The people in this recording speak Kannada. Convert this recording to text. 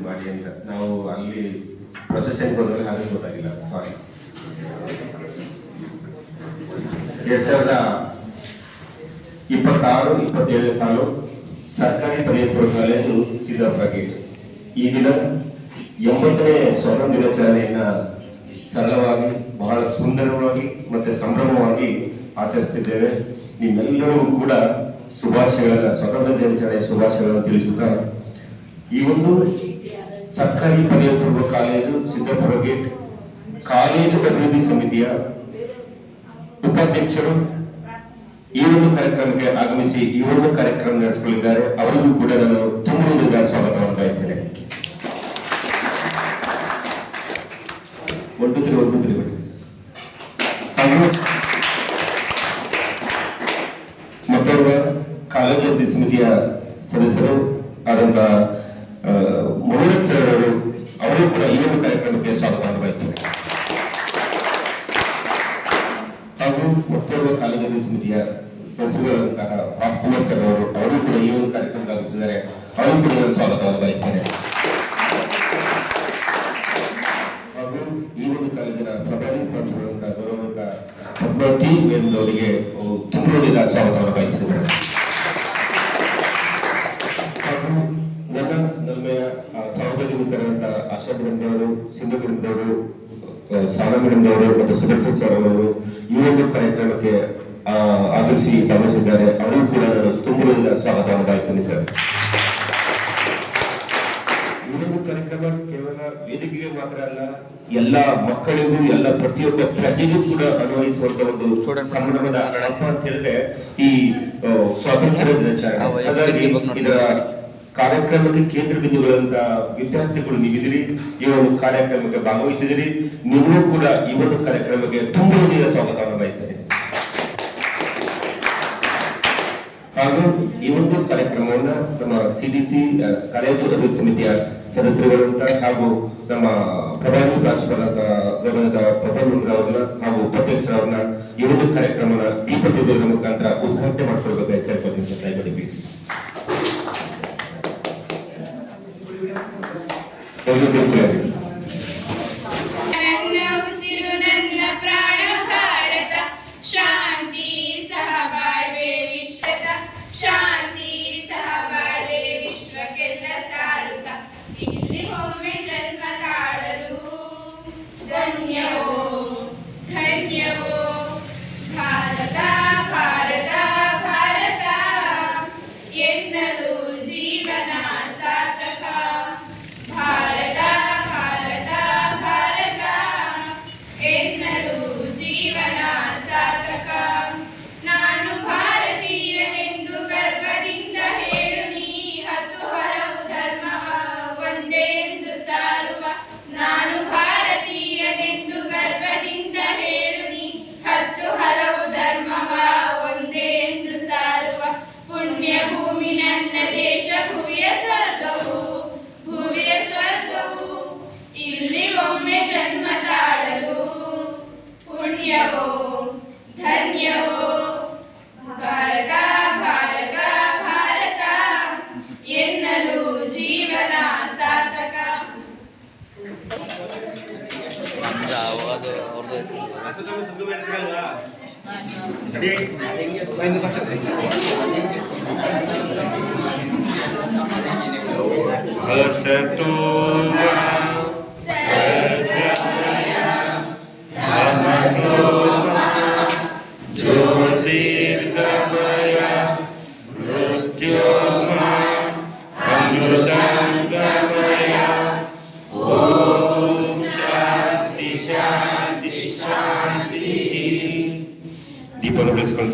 ಮಾಡಿ ಅಂತ. ನಾವು ಅಲ್ಲಿ ಪ್ರೊಸೆಷನ್ ಹೋದಾಗ ಹಾಗೆ ಗೊತ್ತಾಗಿಲ್ಲ, ಸಾರಿ. 2026-27 ಸಾಲು ಸರ್ಕಾರಿ ಪದವಿ ಪೂರ್ವ ಕಾಲೇಜು ಸಿದ್ದಾಪುರ ಗೇಟ್. ಈ ದಿನ 80ನೇ ಸ್ವಾತಂತ್ರ್ಯ ದಿನಾಚರಣೆಯನ್ನ ಸರಳವಾಗಿ, ಬಹಳ ಸುಂದರವಾಗಿ ಮತ್ತೆ ಸಂಭ್ರಮವಾಗಿ ಆಚರಿಸುತ್ತಿದ್ದೇವೆ. ನಿಮ್ಮೆಲ್ಲರೂ ಕೂಡ ಶುಭಾಶಯಗಳನ್ನ, ಸ್ವಾತಂತ್ರ್ಯ ದಿನಾಚರಣೆಯ ಶುಭಾಶಯಗಳನ್ನು ತಿಳಿಸುತ್ತಾ, ಈ ಒಂದು ಸರ್ಕಾರಿ ಪದವಿ ಪೂರ್ವ ಕಾಲೇಜು ಸಿದ್ದಾಪುರ ಗೇಟ್ ಕಾಲೇಜು ಅಭಿವೃದ್ಧಿ ಸಮಿತಿಯ ಉಪಾಧ್ಯಕ್ಷರು ಈ ಒಂದು ಕಾರ್ಯಕ್ರಮಕ್ಕೆ ಆಗಮಿಸಿ ಈ ಒಂದು ಕಾರ್ಯಕ್ರಮ ನಡೆಸಿಕೊಳ್ಳಿದ್ದಾರೆ. ಅವರಿಗೂ ಕೂಡ ನಾನು ತುಂಬುವುದರಿಂದ ಸ್ವಾಗತವನ್ನು ಬಯಸ್ತೇನೆ. ಮತ್ತೋರ್ವ ಕಾಲೇಜು ಅಭಿವೃದ್ಧಿ ಸಮಿತಿಯ ಸದಸ್ಯರು ಆದಂತಹ ಮುರುಳೇಶ್ ಸರ್ ಅವರು, ಅವರು ಕೂಡ ಈ ಒಂದು ಕಾರ್ಯಕ್ರಮಕ್ಕೆ ಸ್ವಾಗತವನ್ನು ಬಯಸ್ತೇನೆ. ಹಾಗೂ ಮತ್ತೋರ್ವ ಕಾಲೇಜು ಅಭಿವೃದ್ಧಿ ಸಮಿತಿಯ ಸದಸ್ಯರಾದಂತಹ ರಾಜ್ಕುಮಾರ್ ಸರ್ ಅವರು, ಅವರು ಕೂಡ ಈ ಒಂದು ಕಾರ್ಯಕ್ರಮಕ್ಕೆ ಆಗಮಿಸಿದ್ದಾರೆ. ಅವರು ಕೂಡ ಸ್ವಾಗತವನ್ನು ಬಯಸ್ತೇನೆ. ಹಾಗೂ ಈ ಒಂದು ಕಾಲೇಜಿನ ಪ್ರಭಾರಿ ಪ್ರಾಂಶುಪಾಲರಾದಂತಹ ಗೌರವಾನ್ವಿತ ಪದ್ಮಾವತಿ ಅವರಿಗೆ ತುಂಬುವುದಿಲ್ಲ ಸ್ವಾಗತವನ್ನು ಬಯಸ್ತಿದ್ದಾರೆ. ಹಾಗೂ ನನ್ನ ನಲ್ಮೆಯ ಸಹೋದರಿ ಮಿತ್ರರಾದಂತಹ ಆಶಾ ಮೇಡಮ್ ಅವರು, ಸಿಂಧು ಮೇಡಮ್ ಅವರು, ಸಾರಾ ಮೇಡಮ್ ಅವರು ಮತ್ತು ಸುದರ್ಶನ್ ಸರ್ ಅವರು ಈ ಒಂದು ಕಾರ್ಯಕ್ರಮಕ್ಕೆ ಆಗಮಿಸಿ ಭಾಗವಹಿಸಿದ್ದಾರೆ. ಅವರಿಗೂ ಕೂಡ ನಾನು ತುಂಬುವುದಿಲ್ಲ ಸ್ವಾಗತವನ್ನು ಬಯಸ್ತೇನೆ ಸರ್. ಈ ಒಂದು ಕಾರ್ಯಕ್ರಮ ಕೇವಲ ವೇದಿಕೆಗೆ ಮಾತ್ರ ಅಲ್ಲ, ಎಲ್ಲ ಮಕ್ಕಳಿಗೂ, ಎಲ್ಲ ಪ್ರತಿಯೊಬ್ಬ ಪ್ರಜೆಗೂ ಕೂಡ ಅನ್ವಯಿಸುವಂತ ಒಂದು ಸಂಭ್ರಮದ ಹಬ್ಬ ಅಂತ ಹೇಳಿದ್ರೆ ಈ ಸ್ವಾತಂತ್ರ್ಯ ದಿನಾಚರಣೆ. ಹಾಗಾಗಿ ಇದರ ಕಾರ್ಯಕ್ರಮಕ್ಕೆ ಕೇಂದ್ರ ಬಿಂದುಗಳಂತ ವಿದ್ಯಾರ್ಥಿಗಳು ನೀವಿದಿರಿ, ಈ ಒಂದು ಕಾರ್ಯಕ್ರಮಕ್ಕೆ ಭಾಗವಹಿಸಿದಿರಿ. ನೀವು ಕೂಡ ಈ ಒಂದು ಕಾರ್ಯಕ್ರಮಕ್ಕೆ ತುಂಬುವುದಿಲ್ಲ ಸ್ವಾಗತವನ್ನು ಬಯಸ್ತೇನೆ. ಹಾಗೂ ಈ ಒಂದು ಕಾರ್ಯಕ್ರಮವನ್ನ ನಮ್ಮ ಸಿಡಿಸಿ ಕಾಲೇಜು ಅಭಿವೃದ್ಧಿ ಸಮಿತಿಯ ಸದಸ್ಯರುಗಳಂತ ಹಾಗೂ ನಮ್ಮ ಪ್ರಭಾವಿ ಪ್ರಾಂಶುಪಾಲರಾದ ಗೌರವದ ಪ್ರಭಾವಿ ಅವರನ್ನ ಹಾಗೂ ಉಪಾಧ್ಯಕ್ಷರವ್ರನ್ನ ಈ ಒಂದು ಕಾರ್ಯಕ್ರಮನ ದೀಪ ಪ್ರಜ್ವಲನ ಮುಖಾಂತರ ಉದ್ಘಾಟನೆ ಮಾಡಿಕೊಳ್ಬೇಕಾಗಿ ಕೇಳ್ಕೊಳ್ತೀನಿ ಸರ್. ದಯಮಾಡಿ ಪ್ಲೀಸ್. ದೀಪವನ್ನು ಬೆಳೆಸಿಕೊಂಡು